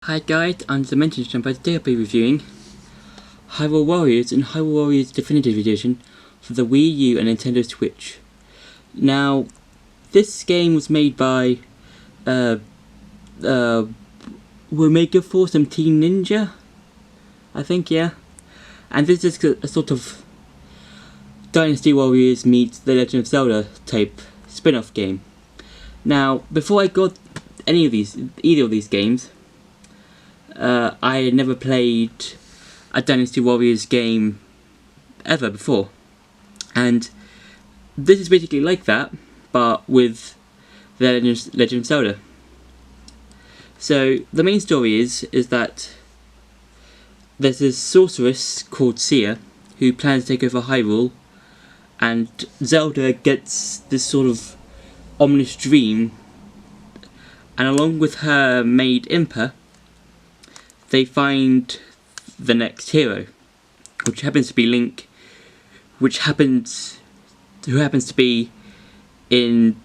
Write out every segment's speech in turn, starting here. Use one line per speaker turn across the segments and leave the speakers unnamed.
Hi guys, I'm Dimension Jump. Today I'll be reviewing Hyrule Warriors and Hyrule Warriors Definitive Edition for the Wii U and Nintendo Switch. Now, this game was made by we're making for some Team Ninja, I think, yeah. And this is a sort of Dynasty Warriors meets The Legend of Zelda type spin-off game. Now, before I got either of these games, I had never played a Dynasty Warriors game ever before, and this is basically like that, but with the Legend of Zelda. So the main story is that there's this sorceress called Sia who plans to take over Hyrule, and Zelda gets this sort of ominous dream, and along with her maid Impa, they find the next hero, which happens to be Link, who happens to be in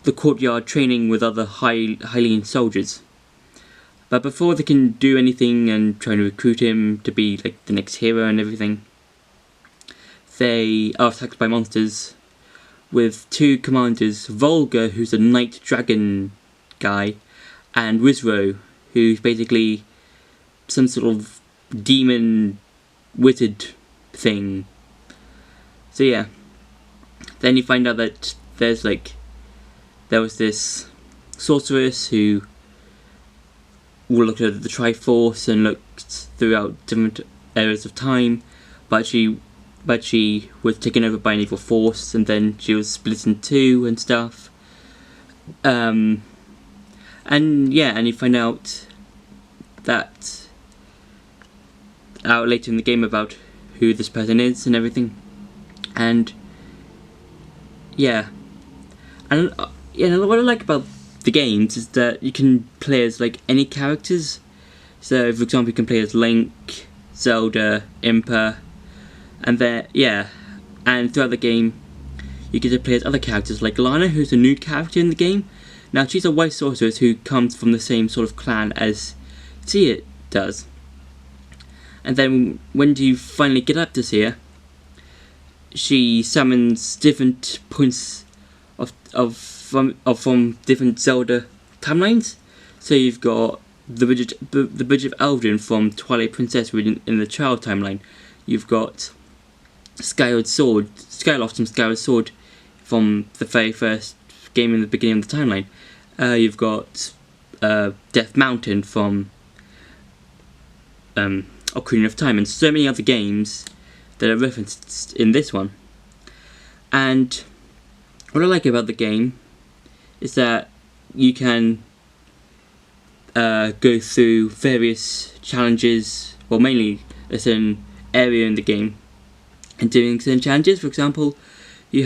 the courtyard training with other Hylian soldiers. But before they can do anything and try to recruit him to be like the next hero and everything, they are attacked by monsters with two commanders, Volga, who's a knight dragon guy, and Wizro, who's basically some sort of demon wizard thing. So yeah, then you find out that there was this sorceress who looked at the Triforce and looked throughout different eras of time, but she was taken over by an evil force, and then she was split in two and stuff. And you find out later in the game about who this person is and everything, and what I like about the games is that you can play as like any characters. So for example, you can play as Link, Zelda, Impa, and throughout the game you get to play as other characters like Lana, who's a new character in the game. Now she's a white sorceress who comes from the same sort of clan as Sia does. And then when you finally get up to Sia, she summons different points from different Zelda timelines. So you've got the Bridge of Eldrin from Twilight Princess in the Child timeline. You've got Skyloft from Skyward Sword from the very first game in the beginning of the timeline. You've got Death Mountain from Ocarina of Time, and so many other games that are referenced in this one. And what I like about the game is that you can go through various challenges, well, mainly a certain area in the game, and doing certain challenges. For example, you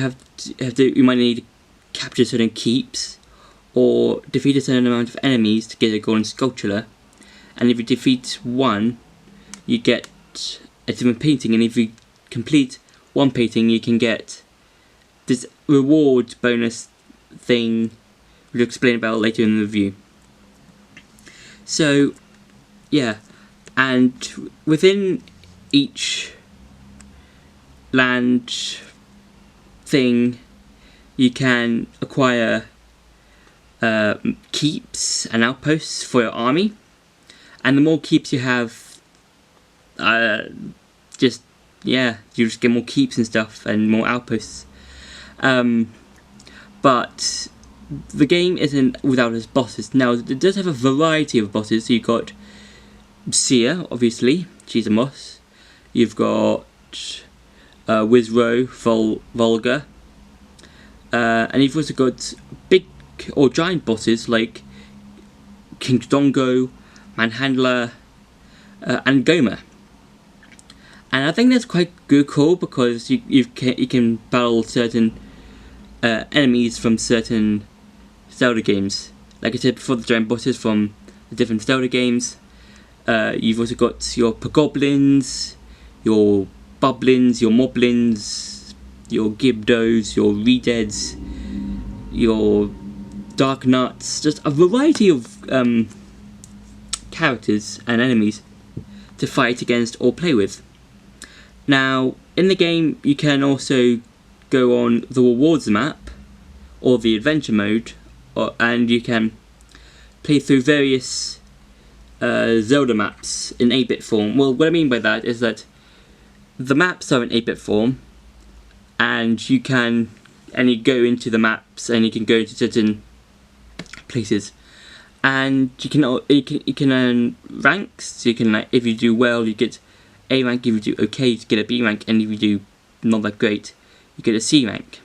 might need to capture certain keeps or defeat a certain amount of enemies to get a golden sculpture, and if you defeat one, you get a different painting, and if you complete one painting, you can get this reward bonus thing, which I'll explain about later in the review. So, yeah, and within each land thing, you can acquire keeps and outposts for your army, and the more keeps you have, you just get more keeps and stuff and more outposts. But the game isn't without its bosses. Now, it does have a variety of bosses. So you've got Sia, obviously, she's a boss. You've got Wizro, Volga, and you've also got big or giant bosses like King Dongo, Manhandler, and Goma. And I think that's quite cool because you can battle certain enemies from certain Zelda games. Like I said before, the giant bosses from the different Zelda games. You've also got your Pagoblins, your Bublins, your Moblins, your Gibdos, your Redeads, your Dark Nuts. Just a variety of characters and enemies to fight against or play with. Now, in the game, you can also go on the rewards map or the adventure mode, and you can play through various Zelda maps in 8-bit form. Well, what I mean by that is that the maps are in 8-bit form, and you go into the maps and you can go to certain places, and you can earn ranks. So you can, like, if you do well, you get A rank. If you do okay, you get a B rank, and if you do not that great, you get a C rank.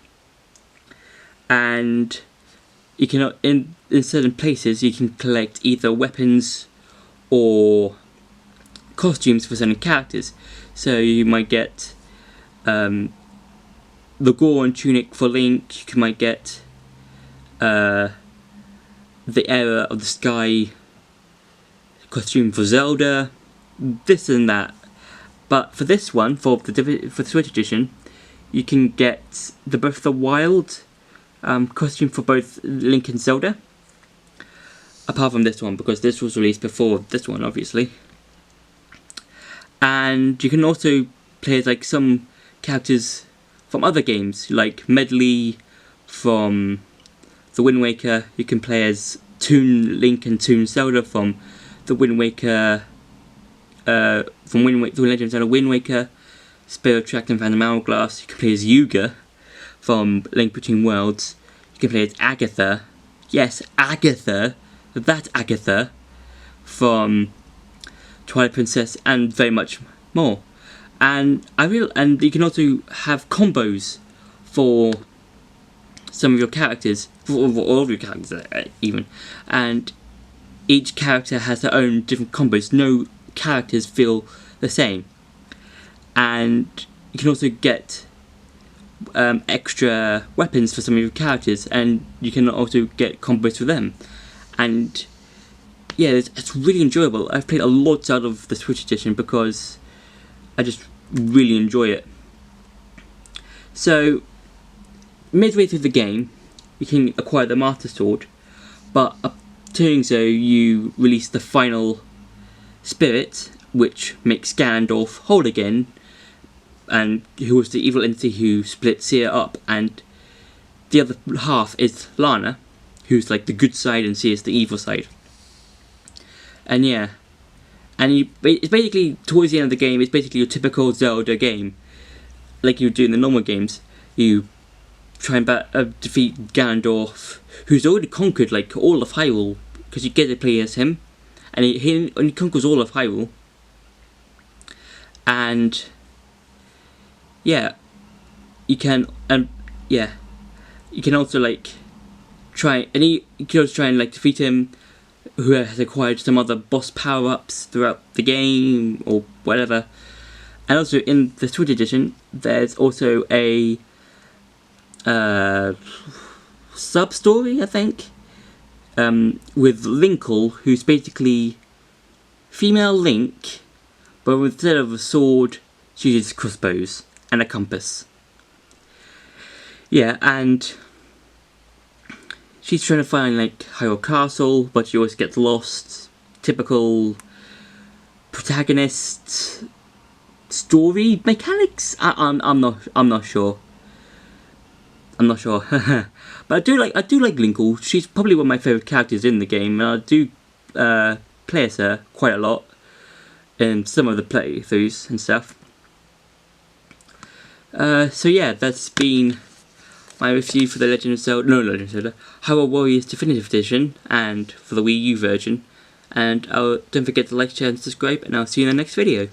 And you can in certain places you can collect either weapons or costumes for certain characters. So you might get the Goron tunic for Link. You might get the Era of the Sky costume for Zelda. This and that. But for this one, for the Switch edition, you can get the Breath of the Wild costume for both Link and Zelda. Apart from this one, because this was released before this one, obviously. And you can also play as, like, some characters from other games, like Medley from the Wind Waker. You can play as Toon Link and Toon Zelda from the Wind Waker, The Legend of Zelda Wind Waker, Spirit Tracks and Phantom Hourglass. You can play as Yuga from Link Between Worlds. You can play as Agatha. Yes, Agatha. That Agatha from Twilight Princess, and very much more. And you can also have combos for some of your characters, for all of your characters even. And each character has their own different combos. No characters feel the same. And you can also get extra weapons for some of your characters, and you can also get combos for them. And yeah, it's really enjoyable. I've played a lot out of the Switch edition because I just really enjoy it. So midway through the game, you can acquire the Master Sword, but up doing so, you release the final spirit, which makes Ganondorf whole again, and who was the evil entity who split Seer up, and the other half is Lana, who's like the good side and Seer's the evil side. And yeah, and it's basically, towards the end of the game, it's basically your typical Zelda game, like you do in the normal games. You try and defeat Ganondorf, who's already conquered like all of Hyrule, because you get to play as him, and he conquers all of Hyrule. And yeah, you can also like try and like defeat him, who has acquired some other boss power-ups throughout the game or whatever. And also in the Switch edition, there's also a sub-story, I think, with Linkle, who's basically female Link, but instead of a sword, she uses crossbows and a compass. Yeah, and she's trying to find like Hyrule Castle, but she always gets lost. Typical protagonist story mechanics. I'm not sure. I'm not sure. But I do like Linkle. She's probably one of my favourite characters in the game, and I do play as her quite a lot in some of the playthroughs and stuff. So yeah, that's been my review for the Hyrule Warriors Definitive Edition, and for the Wii U version. And don't forget to like, share and subscribe, and I'll see you in the next video.